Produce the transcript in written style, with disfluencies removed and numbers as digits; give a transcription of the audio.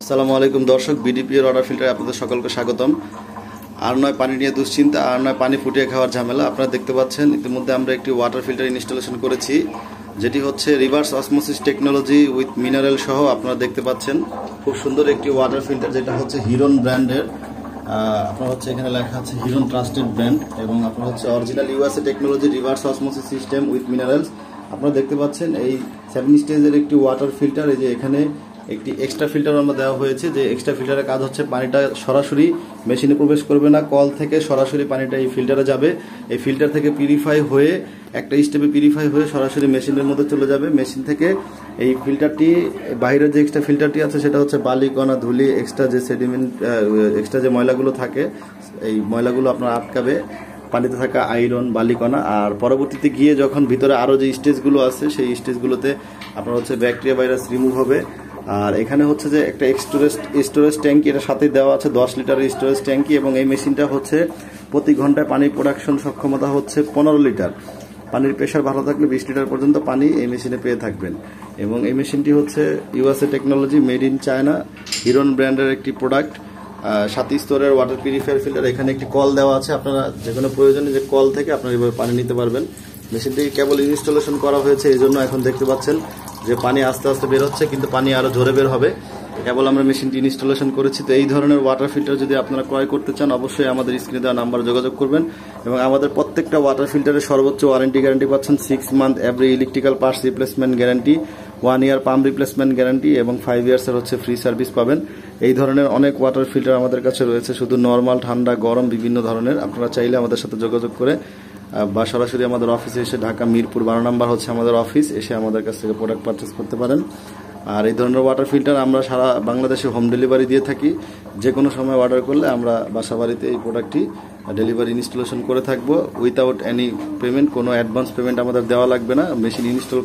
আসসালামু আলাইকুম দর্শক, বিডিপিএর ওয়াটার ফিল্টারে আপনাদের সকলকে স্বাগতম। আর নয় পানি নিয়ে দুশ্চিন্তা, আর নয় পানি ফুটিয়ে খাওয়ার ঝামেলা। আপনারা দেখতে পাচ্ছেন ইতিমধ্যে আমরা একটি ওয়াটার ফিল্টার ইনস্টলেশন করেছি, যেটি হচ্ছে reverse osmosis technology with mineral সহ। আপনারা দেখতে পাচ্ছেন খুব সুন্দর একটি ওয়াটার ফিল্টার, যেটা হচ্ছে হিরন ব্র্যান্ডের। আপনার হচ্ছে এখানে লেখা আছে হিরন ট্রাস্টেড ব্র্যান্ড, এবং আপনার হচ্ছে original USA technology reverse osmosis system with minerals. আপনারা দেখতে পাচ্ছেন এই 7 স্টেজের একটি ওয়াটার ফিল্টার। এই যে এখানে একটি এক্সট্রা ফিল্টার আমরা দেওয়া হয়েছে, যে এক্সট্রা ফিল্টারের কাজ হচ্ছে পানিটা সরাসরি মেশিনে প্রবেশ করবে না, কল থেকে সরাসরি পানিটা এই ফিল্টারে যাবে। এই ফিল্টার থেকে পিউরিফাই হয়ে একটা স্টেপে পিউরিফাই হয়ে সরাসরি মেশিনের মধ্যে চলে যাবে। মেশিন থেকে এই ফিল্টারটি, বাইরের যে এক্সট্রা ফিল্টারটি আছে সেটা হচ্ছে বালি কণা ধুলি, এক্সট্রা যে সেডিমেন্ট, এক্সট্রা যে ময়লাগুলো থাকে, এই ময়লাগুলো আপনার আটকাবে, পানিতে থাকা আয়রন বালিকণা। আর পরবর্তীতে গিয়ে যখন ভিতরে আরও যে স্টেজগুলো আছে সেই স্টেজগুলোতে আপনার হচ্ছে ব্যাকটেরিয়া ভাইরাস রিমুভ হবে। আর এখানে হচ্ছে যে একটা স্টোরেজ ট্যাঙ্কি, এটার সাথে দেওয়া আছে 10 লিটারের স্টোরেজ ট্যাঙ্কি, এবং এই মেশিনটা হচ্ছে প্রতি ঘন্টায় পানি প্রোডাকশন সক্ষমতা হচ্ছে 15 লিটার। পানির প্রেশার ভালো থাকলে 20 লিটার পর্যন্ত পানি এই মেশিনে পেয়ে থাকবেন। এবং এই মেশিনটি হচ্ছে USA technology, made in China, হিরন ব্র্যান্ডের একটি প্রোডাক্ট। 7 স্তরের ওয়াটার পিউরিফায়ার ফিল্টার। এখানে একটি কল দেওয়া আছে, আপনারা যে কোনো প্রয়োজনে যে কল থেকে আপনারা এইভাবে পানি নিতে পারবেন। মেশিনটি কেবল ইনস্টলেশন করা হয়েছে, এই জন্য এখন দেখতে পাচ্ছেন যে পানি আস্তে আস্তে বের হচ্ছে, কিন্তু পানি আরও জোরে বের হবে। কেবল আমরা মেশিনটি ইনস্টলেশন করেছি। তো এই ধরনের ওয়াটার ফিল্টার যদি আপনারা ক্রয় করতে চান, অবশ্যই আমাদের স্ক্রিনে দেওয়া নাম্বারে যোগাযোগ করবেন। এবং আমাদের প্রত্যেকটা ওয়াটার ফিল্টারের সর্বোচ্চ ওয়ারেন্টি গ্যারান্টি পাচ্ছেন 6 month every electrical parts replacement guarantee, 1 ইয়ার পাম্প রিপ্লেসমেন্ট গ্যারান্টি, এবং 5 ইয়ার্সের হচ্ছে ফ্রি সার্ভিস পাবেন। এই ধরনের অনেক ওয়াটার ফিল্টার আমাদের কাছে রয়েছে, শুধু নর্মাল, ঠান্ডা, গরম, বিভিন্ন ধরনের। আপনারা চাইলে আমাদের সাথে যোগাযোগ করে বা সরাসরি আমাদের অফিসে এসে, ঢাকা মিরপুর 12 নম্বর হচ্ছে আমাদের অফিস, এসে আমাদের কাছ থেকে প্রোডাক্ট পারচেস করতে পারেন। আর এই ধরনের ওয়াটার ফিল্টার আমরা সারা বাংলাদেশে হোম ডেলিভারি দিয়ে থাকি। যে কোনো সময় অর্ডার করলে আমরা বাসা বাড়িতে এই প্রোডাক্টটি ডেলিভারি ইনস্টলেশন করে থাকবো উইথাউট এনি পেমেন্ট। কোনো অ্যাডভান্স পেমেন্ট আমাদের দেওয়া লাগবে না। Machine install